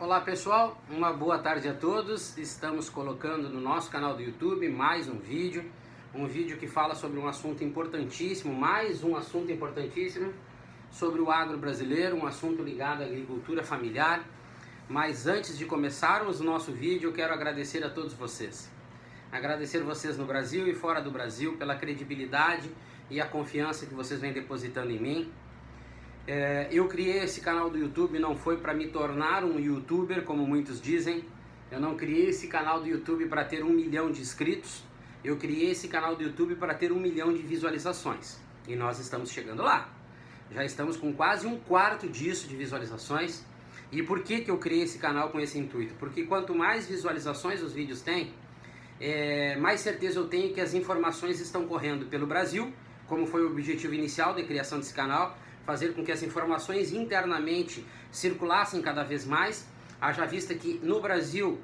Olá pessoal, uma boa tarde a todos. Estamos colocando no nosso canal do YouTube mais um vídeo que fala sobre um assunto importantíssimo, mais um assunto importantíssimo sobre o agro brasileiro, um assunto ligado à agricultura familiar. Mas antes de começarmos o nosso vídeo, eu quero agradecer a todos vocês. Agradecer vocês no Brasil e fora do Brasil pela credibilidade e a confiança que vocês vêm depositando em mim. Eu criei esse canal do YouTube, não foi para me tornar um youtuber, como muitos dizem. Eu não criei esse canal do YouTube para ter 1 milhão de inscritos. Eu criei esse canal do YouTube para ter 1 milhão de visualizações. E nós estamos chegando lá. Já estamos com quase 1/4 disso de visualizações. E por que eu criei esse canal com esse intuito? Porque quanto mais visualizações os vídeos têm, mais certeza eu tenho que as informações estão correndo pelo Brasil, como foi o objetivo inicial da criação desse canal, fazer com que as informações internamente circulassem cada vez mais. Haja vista que no Brasil,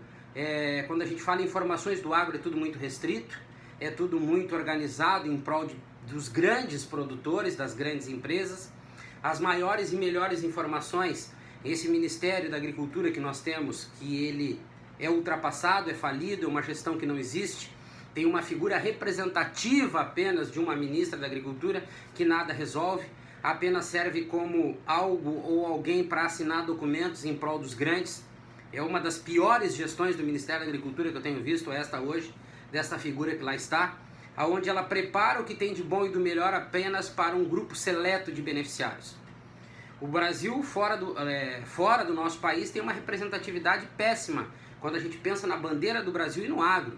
quando a gente fala em informações do agro, é tudo muito restrito, é tudo muito organizado em prol dos grandes produtores, das grandes empresas. As maiores e melhores informações, esse Ministério da Agricultura que nós temos, que ele é ultrapassado, é falido, é uma gestão que não existe, tem uma figura representativa apenas de uma ministra da Agricultura que nada resolve, apenas serve como algo ou alguém para assinar documentos em prol dos grandes. É uma das piores gestões do Ministério da Agricultura que eu tenho visto, esta hoje, dessa figura que lá está, onde ela prepara o que tem de bom e do melhor apenas para um grupo seleto de beneficiários. O Brasil, fora do nosso país, tem uma representatividade péssima quando a gente pensa na bandeira do Brasil e no agro.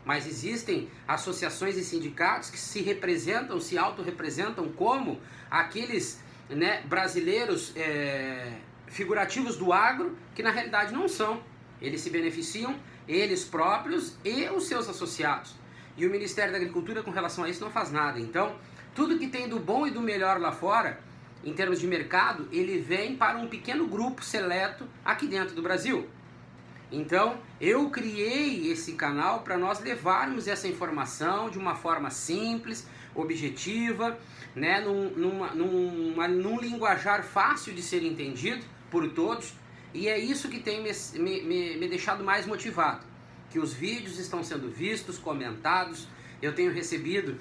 Mas existem associações e sindicatos que se representam, se autorrepresentam como aqueles brasileiros figurativos do agro, que na realidade não são. Eles se beneficiam, eles próprios e os seus associados. E o Ministério da Agricultura com relação a isso não faz nada. Então, tudo que tem do bom e do melhor lá fora, em termos de mercado, ele vem para um pequeno grupo seleto aqui dentro do Brasil. Então, eu criei esse canal para nós levarmos essa informação de uma forma simples, objetiva, num linguajar fácil de ser entendido por todos. E é isso que tem me deixado mais motivado, que os vídeos estão sendo vistos, comentados, eu tenho recebido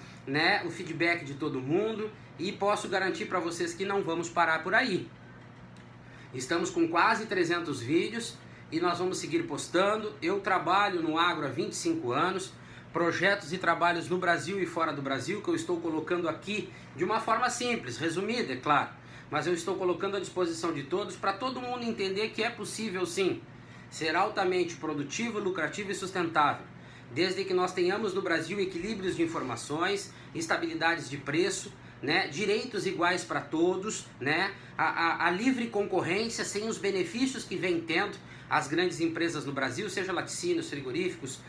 o feedback de todo mundo e posso garantir para vocês que não vamos parar por aí. Estamos com quase 300 vídeos, e nós vamos seguir postando. Eu trabalho no agro há 25 anos, projetos e trabalhos no Brasil e fora do Brasil, que eu estou colocando aqui de uma forma simples, resumida, é claro, mas eu estou colocando à disposição de todos, para todo mundo entender que é possível sim, ser altamente produtivo, lucrativo e sustentável, desde que nós tenhamos no Brasil equilíbrios de informações, estabilidades de preço, direitos iguais para todos, a livre concorrência sem os benefícios que vem tendo as grandes empresas no Brasil, seja laticínios, frigoríficos,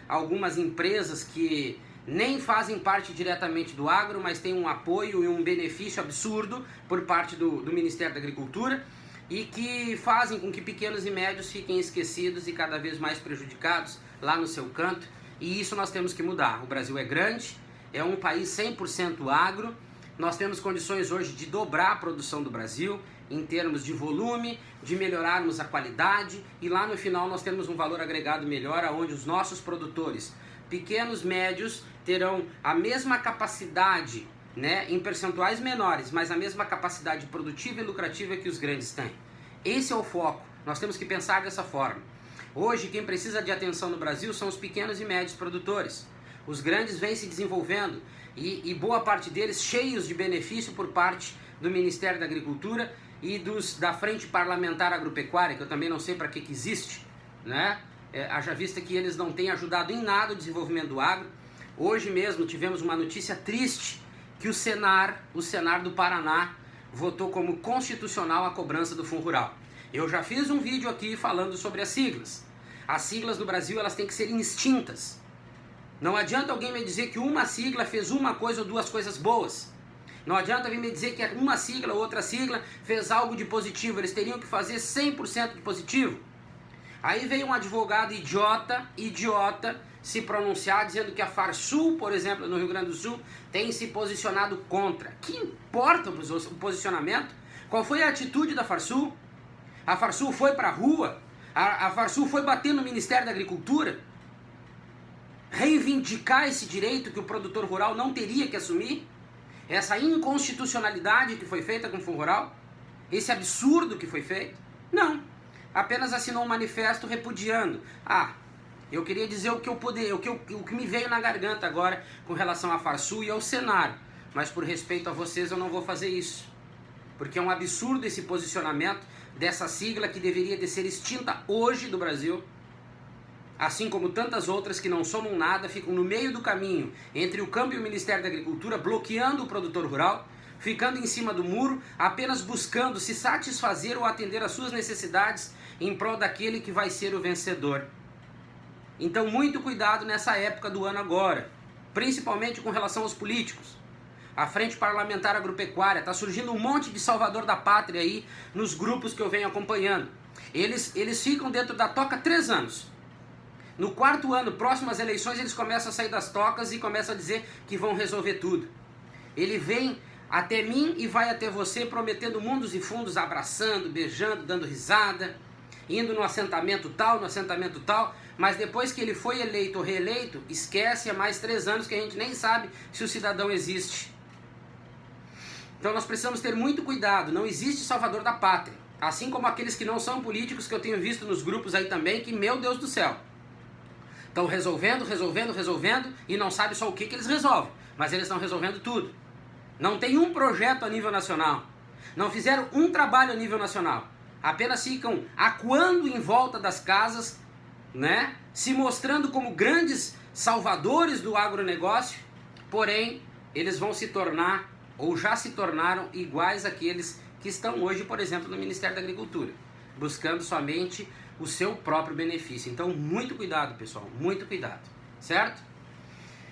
algumas empresas que nem fazem parte diretamente do agro, mas têm um apoio e um benefício absurdo por parte do Ministério da Agricultura e que fazem com que pequenos e médios fiquem esquecidos e cada vez mais prejudicados lá no seu canto, e isso nós temos que mudar. O Brasil é grande, é um país 100% agro, nós temos condições hoje de dobrar a produção do Brasil em termos de volume, de melhorarmos a qualidade, e lá no final nós temos um valor agregado melhor, onde os nossos produtores, pequenos, médios, terão a mesma capacidade, em percentuais menores, mas a mesma capacidade produtiva e lucrativa que os grandes têm. Esse é o foco, nós temos que pensar dessa forma. Hoje quem precisa de atenção no Brasil são os pequenos e médios produtores. Os grandes vêm se desenvolvendo e boa parte deles cheios de benefício por parte do Ministério da Agricultura e da Frente Parlamentar Agropecuária, que eu também não sei para que existe, haja vista que eles não têm ajudado em nada o desenvolvimento do agro. Hoje mesmo tivemos uma notícia triste, que o Senar do Paraná votou como constitucional a cobrança do Fundo Rural. Eu já fiz um vídeo aqui falando sobre as siglas. As siglas no Brasil, elas têm que ser extintas. Não adianta alguém me dizer que uma sigla fez uma coisa ou duas coisas boas. Não adianta vir me dizer que uma sigla ou outra sigla fez algo de positivo. Eles teriam que fazer 100% de positivo. Aí veio um advogado idiota, se pronunciar dizendo que a Farsul, por exemplo, no Rio Grande do Sul, tem se posicionado contra. Que importa o posicionamento? Qual foi a atitude da Farsul? A Farsul foi para a rua, a Farsul foi bater no Ministério da Agricultura, reivindicar esse direito que o produtor rural não teria que assumir, essa inconstitucionalidade que foi feita com o Fundo Rural, esse absurdo que foi feito. Não, apenas assinou um manifesto repudiando. Eu queria dizer o que me veio na garganta agora com relação à Farsul e ao Senar, mas por respeito a vocês eu não vou fazer isso, porque é um absurdo esse posicionamento dessa sigla que deveria de ser extinta hoje do Brasil, assim como tantas outras que não somam nada, ficam no meio do caminho entre o câmbio e o Ministério da Agricultura, bloqueando o produtor rural, ficando em cima do muro, apenas buscando se satisfazer ou atender às suas necessidades em prol daquele que vai ser o vencedor. Então muito cuidado nessa época do ano agora, principalmente com relação aos políticos. A Frente Parlamentar Agropecuária, está surgindo um monte de salvador da pátria aí nos grupos que eu venho acompanhando. Eles ficam dentro da toca 3 anos. No 4º ano, próximo às eleições, eles começam a sair das tocas e começam a dizer que vão resolver tudo. Ele vem até mim e vai até você prometendo mundos e fundos, abraçando, beijando, dando risada, indo no assentamento tal, mas depois que ele foi eleito ou reeleito, esquece há mais 3 anos que a gente nem sabe se o cidadão existe. Então nós precisamos ter muito cuidado, não existe salvador da pátria, assim como aqueles que não são políticos que eu tenho visto nos grupos aí também, que meu Deus do céu, estão resolvendo e não sabe só o que eles resolvem, mas eles estão resolvendo tudo. Não tem um projeto a nível nacional, não fizeram um trabalho a nível nacional, apenas ficam acuando em volta das casas, né, se mostrando como grandes salvadores do agronegócio, porém eles vão se tornar, ou já se tornaram, iguais àqueles que estão hoje, por exemplo, no Ministério da Agricultura, buscando somente o seu próprio benefício. Então muito cuidado, pessoal, muito cuidado, certo?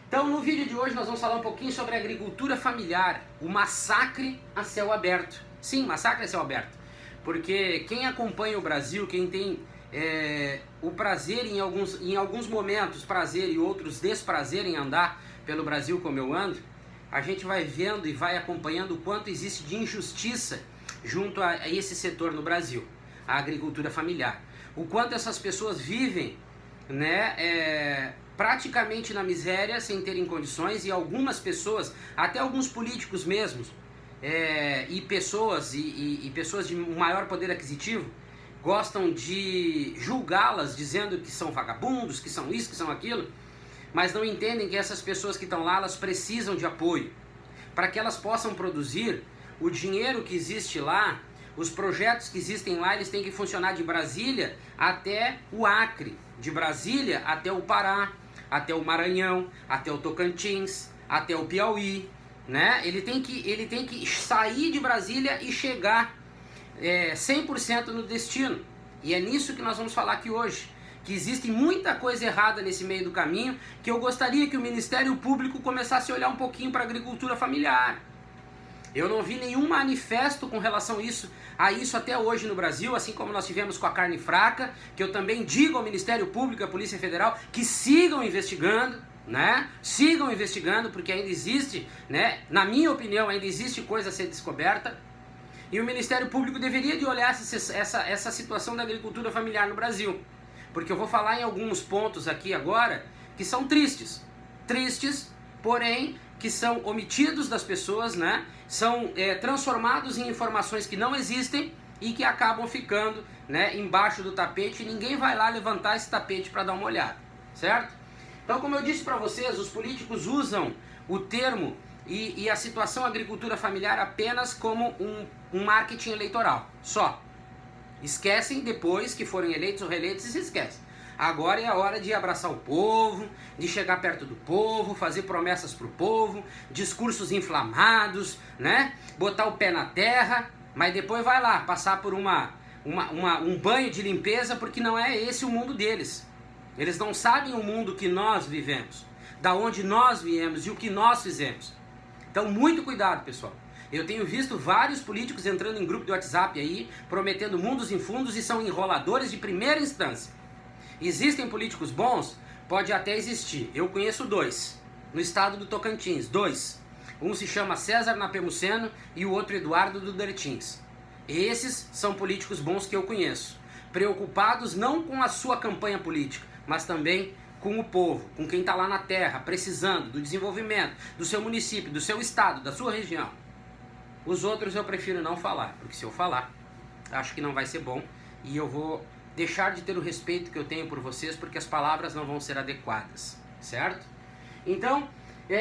Então no vídeo de hoje nós vamos falar um pouquinho sobre a agricultura familiar, o massacre a céu aberto. Sim, massacre a céu aberto, porque quem acompanha o Brasil, quem tem o prazer em alguns momentos, prazer e outros desprazer em andar pelo Brasil como eu ando, a gente vai vendo e vai acompanhando o quanto existe de injustiça junto a esse setor no Brasil, a agricultura familiar. O quanto essas pessoas vivem, né, praticamente na miséria, sem terem condições, e algumas pessoas, até alguns políticos mesmos, e pessoas de maior poder aquisitivo, gostam de julgá-las dizendo que são vagabundos, que são isso, que são aquilo, mas não entendem que essas pessoas que estão lá, elas precisam de apoio. Para que elas possam produzir, o dinheiro que existe lá, os projetos que existem lá, eles têm que funcionar de Brasília até o Acre, de Brasília até o Pará, até o Maranhão, até o Tocantins, até o Piauí, né? Ele tem que sair de Brasília e chegar 100% no destino. E é nisso que nós vamos falar aqui hoje, que existe muita coisa errada nesse meio do caminho, que eu gostaria que o Ministério Público começasse a olhar um pouquinho para a agricultura familiar. Eu não vi nenhum manifesto com relação a isso até hoje no Brasil, assim como nós tivemos com a carne fraca, que eu também digo ao Ministério Público e à Polícia Federal que sigam investigando, né? Sigam investigando, porque ainda existe, né? Na minha opinião, ainda existe coisa a ser descoberta. E o Ministério Público deveria de olhar essa situação da agricultura familiar no Brasil. Porque eu vou falar em alguns pontos aqui agora que são tristes. Tristes, porém, que são omitidos das pessoas, né? São transformados em informações que não existem e que acabam ficando, né, embaixo do tapete, e ninguém vai lá levantar esse tapete para dar uma olhada, certo? Então, como eu disse para vocês, os políticos usam o termo e a situação agricultura familiar apenas como um marketing eleitoral, só. Esquecem depois que forem eleitos ou reeleitos e se esquecem. Agora é a hora de abraçar o povo, de chegar perto do povo, fazer promessas para o povo, discursos inflamados, né? Botar o pé na terra, mas depois vai lá passar por um banho de limpeza, porque não é esse o mundo deles. Eles não sabem o mundo que nós vivemos, da onde nós viemos e o que nós fizemos. Então muito cuidado, pessoal. Eu tenho visto vários políticos entrando em grupo de WhatsApp aí, prometendo mundos e fundos, e são enroladores de primeira instância. Existem políticos bons? Pode até existir. Eu conheço 2, no estado do Tocantins, 2. Um se chama César Napemuceno e o outro Eduardo do Dertins. Esses são políticos bons que eu conheço, preocupados não com a sua campanha política, mas também com o povo, com quem está lá na terra, precisando do desenvolvimento do seu município, do seu estado, da sua região. Os outros eu prefiro não falar, porque se eu falar, acho que não vai ser bom e eu vou deixar de ter o respeito que eu tenho por vocês, porque as palavras não vão ser adequadas, certo? Então,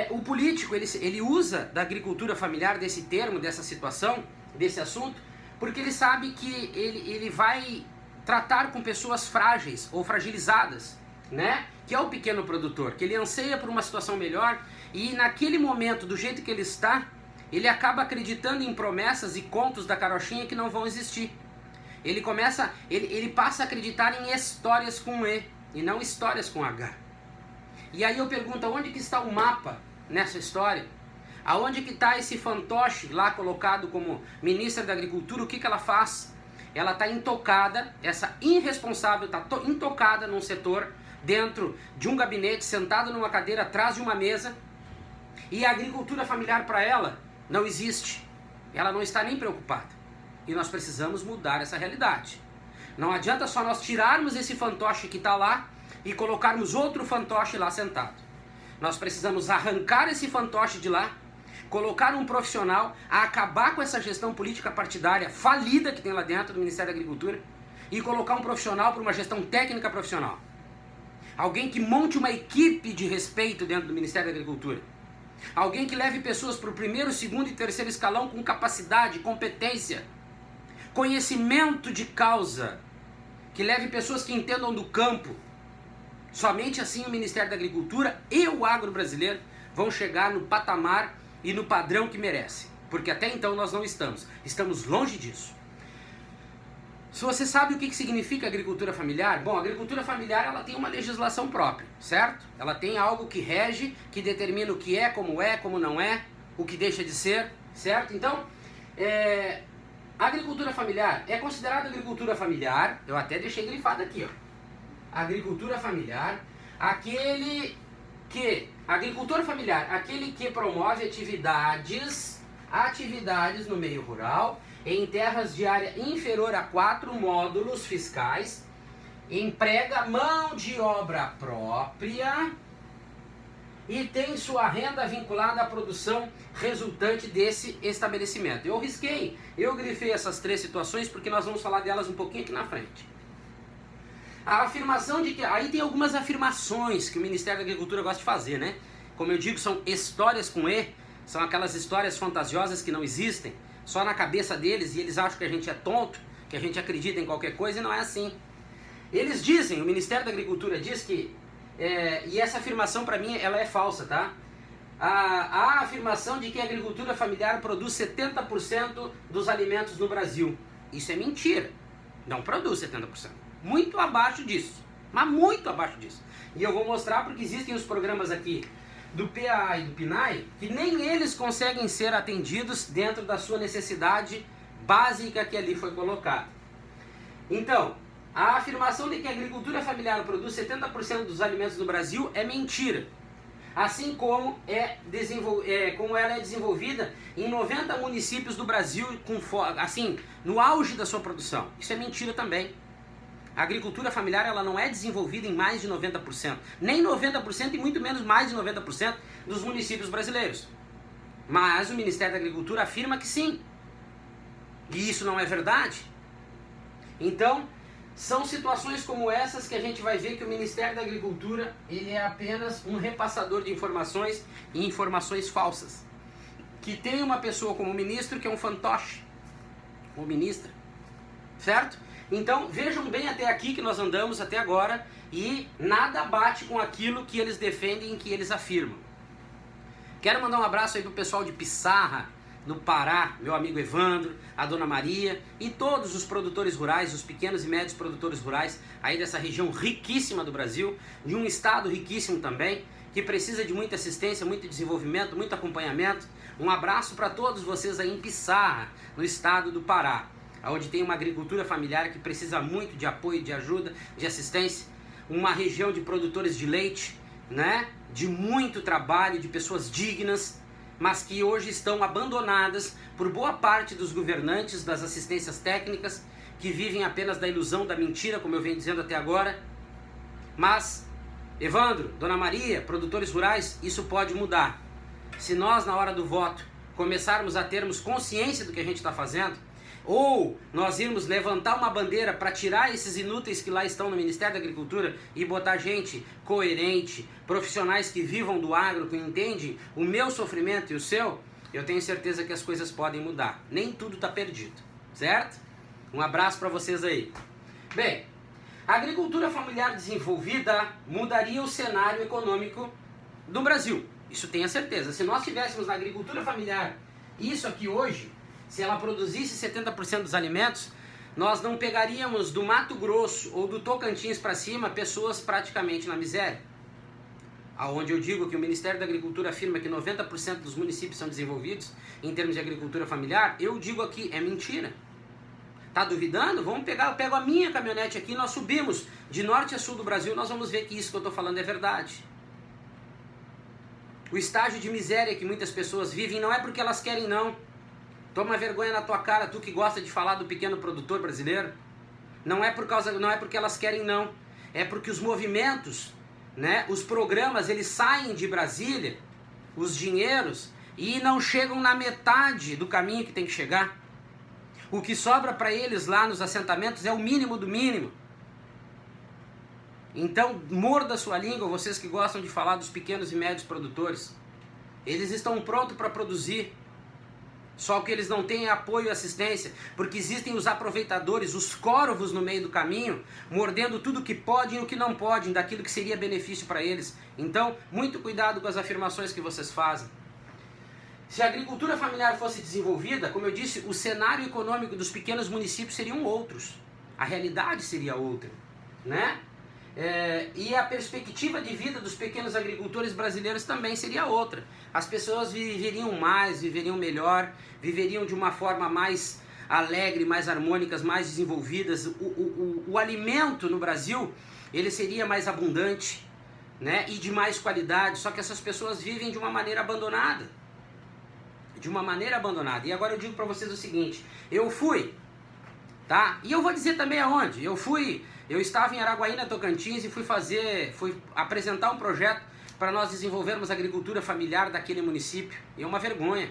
o político, ele usa da agricultura familiar, desse termo, dessa situação, desse assunto, porque ele sabe que ele vai tratar com pessoas frágeis ou fragilizadas, né? Que é o pequeno produtor, que ele anseia por uma situação melhor e naquele momento, do jeito que ele está, ele acaba acreditando em promessas e contos da carochinha que não vão existir. Ele passa a acreditar em histórias com E e não histórias com H. E aí eu pergunto, onde que está o mapa nessa história? Aonde que está esse fantoche lá colocado como ministra da Agricultura? O que ela faz? Ela está intocada, essa irresponsável está intocada num setor, dentro de um gabinete, sentada numa cadeira atrás de uma mesa, e a agricultura familiar para ela não existe. Ela não está nem preocupada. E nós precisamos mudar essa realidade. Não adianta só nós tirarmos esse fantoche que está lá e colocarmos outro fantoche lá sentado. Nós precisamos arrancar esse fantoche de lá, colocar um profissional a acabar com essa gestão política partidária falida que tem lá dentro do Ministério da Agricultura e colocar um profissional para uma gestão técnica profissional. Alguém que monte uma equipe de respeito dentro do Ministério da Agricultura. Alguém que leve pessoas para o primeiro, segundo e terceiro escalão com capacidade, competência, conhecimento de causa. Que leve pessoas que entendam do campo. Somente assim o Ministério da Agricultura e o agro brasileiro vão chegar no patamar e no padrão que merece. Porque até então nós não estamos. Estamos longe disso. Se você sabe o que significa agricultura familiar, bom, a agricultura familiar ela tem uma legislação própria, certo? Ela tem algo que rege, que determina o que é, como não é, o que deixa de ser, certo? Então, a agricultura familiar é considerada agricultura familiar, eu até deixei grifado aqui, ó. Agricultura familiar, agricultor familiar, aquele que promove atividades no meio rural, em terras de área inferior a 4 módulos fiscais, emprega mão de obra própria e tem sua renda vinculada à produção resultante desse estabelecimento. Eu grifei essas 3 situações porque nós vamos falar delas um pouquinho aqui na frente. A afirmação de que... Aí tem algumas afirmações que o Ministério da Agricultura gosta de fazer, né? Como eu digo, são histórias com E, são aquelas histórias fantasiosas que não existem, só na cabeça deles, e eles acham que a gente é tonto, que a gente acredita em qualquer coisa, e não é assim. Eles dizem, o Ministério da Agricultura diz que, e essa afirmação para mim, ela é falsa, tá? A afirmação de que a agricultura familiar produz 70% dos alimentos no Brasil. Isso é mentira. Não produz 70%. Muito abaixo disso. Mas muito abaixo disso. E eu vou mostrar porque existem os programas aqui do PAA e do PNAE, que nem eles conseguem ser atendidos dentro da sua necessidade básica que ali foi colocada. Então, a afirmação de que a agricultura familiar produz 70% dos alimentos no Brasil é mentira. Assim como como ela é desenvolvida em 90 municípios do Brasil, no auge da sua produção. Isso é mentira também. A agricultura familiar ela não é desenvolvida em mais de 90%, nem 90% e muito menos mais de 90% dos municípios brasileiros. Mas o Ministério da Agricultura afirma que sim. E isso não é verdade. Então, são situações como essas que a gente vai ver que o Ministério da Agricultura ele é apenas um repassador de informações e informações falsas. Que tem uma pessoa como ministro que é um fantoche, ou ministra, certo? Então, vejam bem até aqui que nós andamos até agora e nada bate com aquilo que eles defendem e que eles afirmam. Quero mandar um abraço aí pro pessoal de Pissarra, no Pará, meu amigo Evandro, a Dona Maria e todos os produtores rurais, os pequenos e médios produtores rurais aí dessa região riquíssima do Brasil, de um estado riquíssimo também, que precisa de muita assistência, muito desenvolvimento, muito acompanhamento. Um abraço para todos vocês aí em Pissarra, no estado do Pará, onde tem uma agricultura familiar que precisa muito de apoio, de ajuda, de assistência, uma região de produtores de leite, né? De muito trabalho, de pessoas dignas, mas que hoje estão abandonadas por boa parte dos governantes, das assistências técnicas, que vivem apenas da ilusão, da mentira, como eu venho dizendo até agora. Mas, Evandro, Dona Maria, produtores rurais, isso pode mudar. Se nós, na hora do voto, começarmos a termos consciência do que a gente está fazendo, ou nós irmos levantar uma bandeira para tirar esses inúteis que lá estão no Ministério da Agricultura e botar gente coerente, profissionais que vivam do agro, que entendem o meu sofrimento e o seu, eu tenho certeza que as coisas podem mudar. Nem tudo está perdido, certo? Um abraço para vocês aí. Bem, a agricultura familiar desenvolvida mudaria o cenário econômico do Brasil. Isso tenha certeza. Se nós tivéssemos na agricultura familiar isso aqui hoje, se ela produzisse 70% dos alimentos, nós não pegaríamos do Mato Grosso ou do Tocantins para cima pessoas praticamente na miséria. Aonde eu digo que o Ministério da Agricultura afirma que 90% dos municípios são desenvolvidos em termos de agricultura familiar, eu digo aqui, é mentira. Tá duvidando? Vamos pegar, eu pego a minha caminhonete aqui, nós subimos de norte a sul do Brasil, nós vamos ver que isso que eu estou falando é verdade. O estágio de miséria que muitas pessoas vivem não é porque elas querem, não. Toma vergonha na tua cara, tu que gosta de falar do pequeno produtor brasileiro. Não é porque elas querem, não. É porque os movimentos, né, os programas, eles saem de Brasília, os dinheiros, e não chegam na metade do caminho que tem que chegar. O que sobra para eles lá nos assentamentos é o mínimo do mínimo. Então, morda a sua língua, vocês que gostam de falar dos pequenos e médios produtores. Eles estão prontos para produzir, só que eles não têm apoio e assistência, porque existem os aproveitadores, os corvos no meio do caminho, mordendo tudo que podem e o que não podem, daquilo que seria benefício para eles. Então, muito cuidado com as afirmações que vocês fazem. Se a agricultura familiar fosse desenvolvida, como eu disse, o cenário econômico dos pequenos municípios seriam outros. A realidade seria outra, né? E a perspectiva de vida dos pequenos agricultores brasileiros também seria outra. As pessoas viveriam mais, viveriam melhor, viveriam de uma forma mais alegre, mais harmônicas, mais desenvolvidas. O alimento no Brasil, ele seria mais abundante, né? E de mais qualidade, só que essas pessoas vivem de uma maneira abandonada. E agora eu digo para vocês o seguinte, eu fui, tá? E eu vou dizer também aonde. Eu estava em Araguaína, Tocantins, e fui apresentar um projeto para nós desenvolvermos a agricultura familiar daquele município. E é uma vergonha.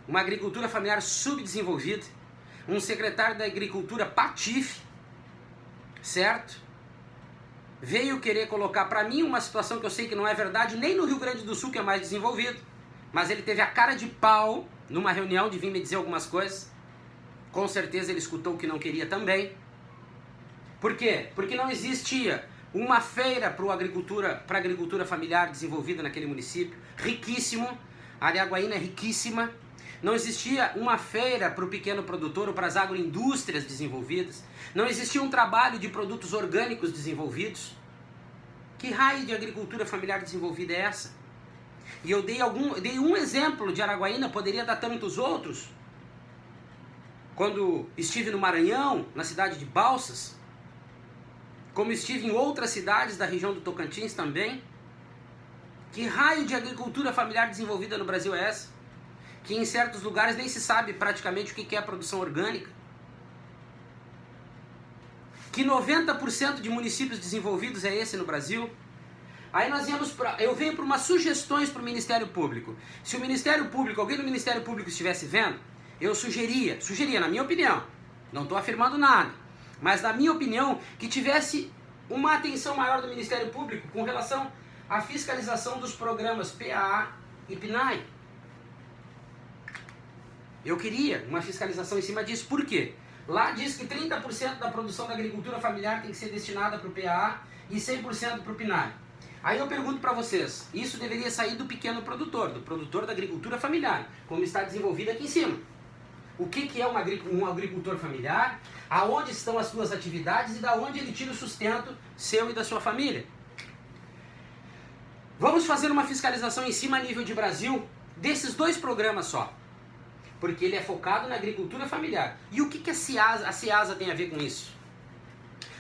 Uma agricultura familiar subdesenvolvida. Um secretário da agricultura patife, certo? Veio querer colocar para mim uma situação que eu sei que não é verdade, nem no Rio Grande do Sul, que é mais desenvolvido. Mas ele teve a cara de pau numa reunião de vir me dizer algumas coisas. Com certeza ele escutou o que não queria também. Por quê? Porque não existia uma feira para a agricultura familiar desenvolvida naquele município. Riquíssimo. A Araguaína é riquíssima. Não existia uma feira para o pequeno produtor ou para as agroindústrias desenvolvidas. Não existia um trabalho de produtos orgânicos desenvolvidos. Que raio de agricultura familiar desenvolvida é essa? E eu dei um exemplo de Araguaína, poderia dar tantos outros. Quando estive no Maranhão, na cidade de Balsas, como estive em outras cidades da região do Tocantins também. Que raio de agricultura familiar desenvolvida no Brasil é essa? Que em certos lugares nem se sabe praticamente o que é a produção orgânica. Que 90% de municípios desenvolvidos é esse no Brasil? Aí eu venho para umas sugestões para o Ministério Público. Se o Ministério Público, alguém do Ministério Público estivesse vendo, eu sugeria, na minha opinião, não estou afirmando nada, mas na minha opinião, que tivesse uma atenção maior do Ministério Público com relação à fiscalização dos programas PAA e PNAE. Eu queria uma fiscalização em cima disso. Por quê? Lá diz que 30% da produção da agricultura familiar tem que ser destinada para o PAA e 100% para o PNAE. Aí eu pergunto para vocês, isso deveria sair do pequeno produtor, do produtor da agricultura familiar, como está desenvolvido aqui em cima. O que é um agricultor familiar? Aonde estão as suas atividades e da onde ele tira o sustento seu e da sua família? Vamos fazer uma fiscalização em cima a nível de Brasil desses dois programas só. Porque ele é focado na agricultura familiar. E o que a Ceasa tem a ver com isso?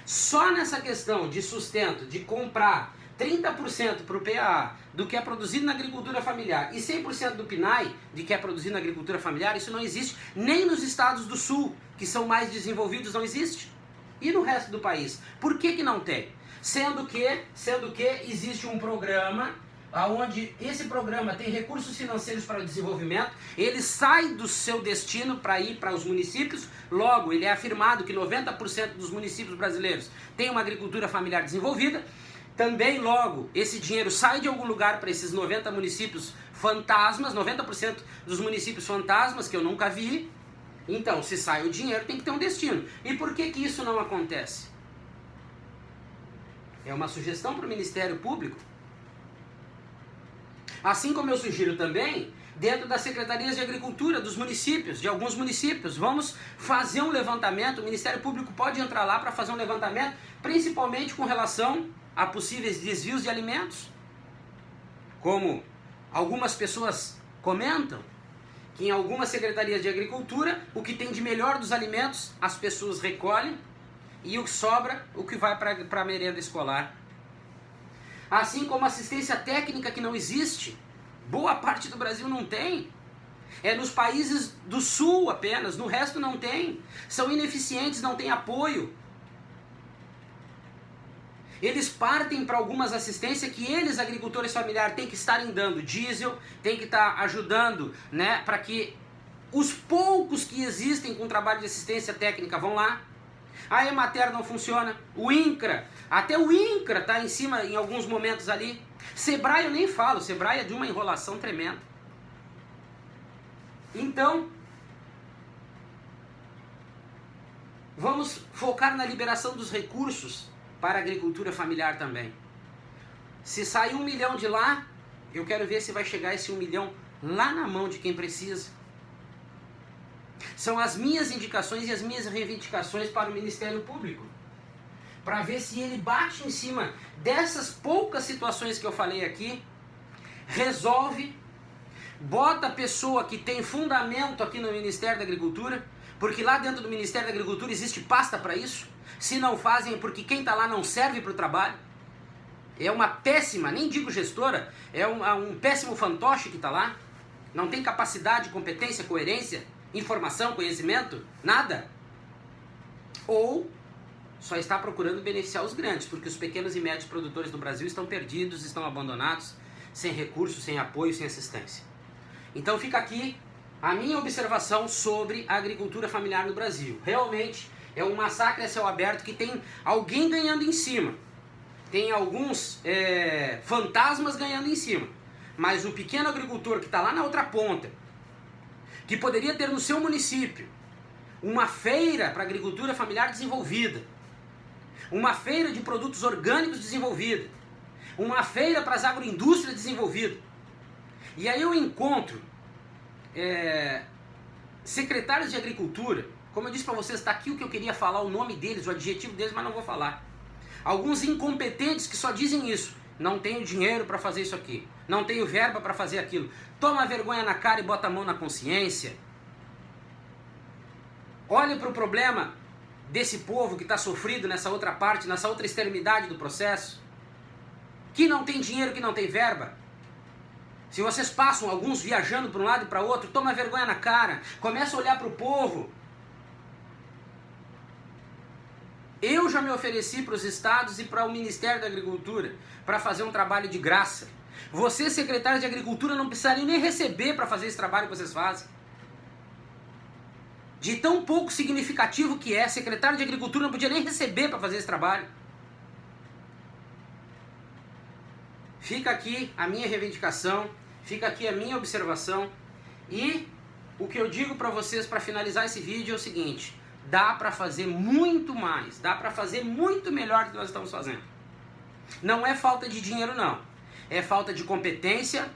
Só nessa questão de sustento, de comprar 30% para o PAA do que é produzido na agricultura familiar e 100% do PNAE de que é produzido na agricultura familiar, isso não existe nem nos estados do sul, que são mais desenvolvidos, não existe. E no resto do país? Por que não tem? Sendo que existe um programa onde esse programa tem recursos financeiros para o desenvolvimento, ele sai do seu destino para ir para os municípios, logo ele é afirmado que 90% dos municípios brasileiros têm uma agricultura familiar desenvolvida, também logo esse dinheiro sai de algum lugar para esses 90 municípios fantasmas, 90% dos municípios fantasmas que eu nunca vi. Então, se sai o dinheiro, tem que ter um destino. E por que isso não acontece? É uma sugestão para o Ministério Público. Assim como eu sugiro também, dentro das secretarias de agricultura dos municípios, de alguns municípios, vamos fazer um levantamento, o Ministério Público pode entrar lá para fazer um levantamento, principalmente com relação a possíveis desvios de alimentos. Como algumas pessoas comentam, que em algumas secretarias de agricultura, o que tem de melhor dos alimentos, as pessoas recolhem, e o que sobra, o que vai para a merenda escolar. Assim como assistência técnica que não existe, boa parte do Brasil não tem. É nos países do sul apenas, no resto não tem. São ineficientes, não tem apoio. Eles partem para algumas assistências que eles, agricultores familiares, têm que estarem dando diesel, têm que estar ajudando, né, para que os poucos que existem com trabalho de assistência técnica vão lá. A Emater não funciona, o INCRA, até o INCRA está em cima em alguns momentos ali. Sebrae eu nem falo, Sebrae é de uma enrolação tremenda. Então, vamos focar na liberação dos recursos para a agricultura familiar também. Se sair 1 milhão de lá, eu quero ver se vai chegar esse 1 milhão lá na mão de quem precisa. São as minhas indicações e as minhas reivindicações para o Ministério Público, para ver se ele bate em cima dessas poucas situações que eu falei aqui, resolve, bota a pessoa que tem fundamento aqui no Ministério da Agricultura, porque lá dentro do Ministério da Agricultura existe pasta para isso. Se não fazem é porque quem está lá não serve para o trabalho. É uma péssima, nem digo gestora, é um péssimo fantoche que está lá. Não tem capacidade, competência, coerência, informação, conhecimento, nada. Ou só está procurando beneficiar os grandes, porque os pequenos e médios produtores do Brasil estão perdidos, estão abandonados, sem recursos, sem apoio, sem assistência. Então fica aqui a minha observação sobre a agricultura familiar no Brasil. Realmente é um massacre a céu aberto que tem alguém ganhando em cima. Tem alguns fantasmas ganhando em cima. Mas o pequeno agricultor que está lá na outra ponta, que poderia ter no seu município uma feira para agricultura familiar desenvolvida, uma feira de produtos orgânicos desenvolvida, uma feira para as agroindústrias desenvolvidas. E aí eu encontro secretários de agricultura, como eu disse para vocês, está aqui o que eu queria falar, o nome deles, o adjetivo deles, mas não vou falar. Alguns incompetentes que só dizem isso. Não tenho dinheiro para fazer isso aqui. Não tenho verba para fazer aquilo. Toma vergonha na cara e bota a mão na consciência. Olhe para o problema desse povo que está sofrido nessa outra parte, nessa outra extremidade do processo. Que não tem dinheiro, que não tem verba. Se vocês passam alguns viajando para um lado e para outro, toma vergonha na cara. Começa a olhar para o povo. Eu já me ofereci para os estados e para o Ministério da Agricultura para fazer um trabalho de graça. Vocês, secretários de Agricultura, não precisariam nem receber para fazer esse trabalho que vocês fazem. De tão pouco significativo que é, secretário de Agricultura não podia nem receber para fazer esse trabalho. Fica aqui a minha reivindicação, fica aqui a minha observação. E o que eu digo para vocês para finalizar esse vídeo é o seguinte: dá para fazer muito mais, dá para fazer muito melhor do que nós estamos fazendo. Não é falta de dinheiro não, é falta de competência.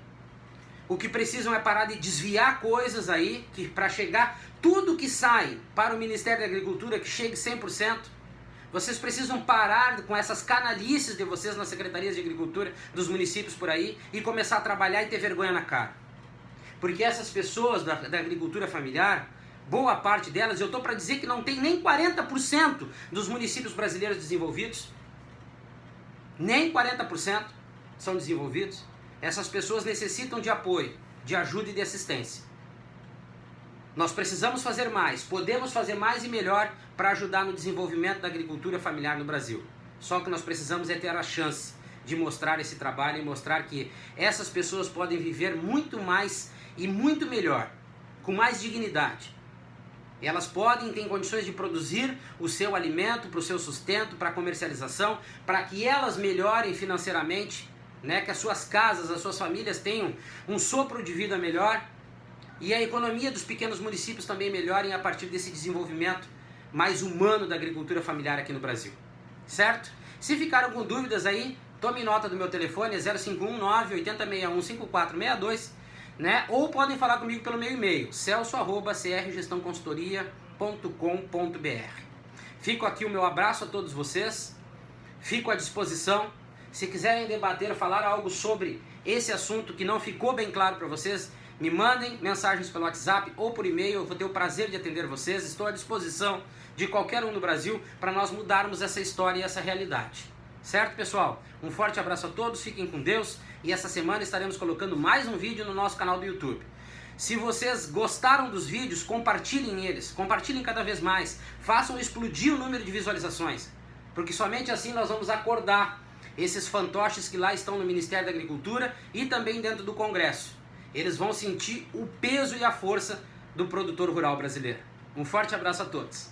O que precisam é parar de desviar coisas aí, que para chegar, tudo que sai para o Ministério da Agricultura, que chegue 100%, vocês precisam parar com essas canalices de vocês nas secretarias de agricultura dos municípios por aí e começar a trabalhar e ter vergonha na cara. Porque essas pessoas da agricultura familiar, boa parte delas, eu estou para dizer que não tem nem 40% dos municípios brasileiros desenvolvidos. nem 40% são desenvolvidos. Essas pessoas necessitam de apoio, de ajuda e de assistência. Nós precisamos fazer mais, podemos fazer mais e melhor para ajudar no desenvolvimento da agricultura familiar no Brasil. Só que nós precisamos é ter a chance de mostrar esse trabalho e mostrar que essas pessoas podem viver muito mais e muito melhor, com mais dignidade. Elas podem ter condições de produzir o seu alimento para o seu sustento, para a comercialização, para que elas melhorem financeiramente, né? Que as suas casas, as suas famílias tenham um sopro de vida melhor e a economia dos pequenos municípios também melhorem a partir desse desenvolvimento mais humano da agricultura familiar aqui no Brasil. Certo? Se ficaram com dúvidas aí, tome nota do meu telefone, é 0519 8061 5462, né? Ou podem falar comigo pelo meu e-mail, celso@crgestãoconsultoria.com.br. Fico aqui o meu abraço a todos vocês, fico à disposição. Se quiserem debater, falar algo sobre esse assunto que não ficou bem claro para vocês, me mandem mensagens pelo WhatsApp ou por e-mail, eu vou ter o prazer de atender vocês. Estou à disposição de qualquer um no Brasil para nós mudarmos essa história e essa realidade. Certo, pessoal? Um forte abraço a todos, fiquem com Deus e essa semana estaremos colocando mais um vídeo no nosso canal do YouTube. Se vocês gostaram dos vídeos, compartilhem eles, compartilhem cada vez mais, façam explodir o número de visualizações, porque somente assim nós vamos acordar esses fantoches que lá estão no Ministério da Agricultura e também dentro do Congresso. Eles vão sentir o peso e a força do produtor rural brasileiro. Um forte abraço a todos.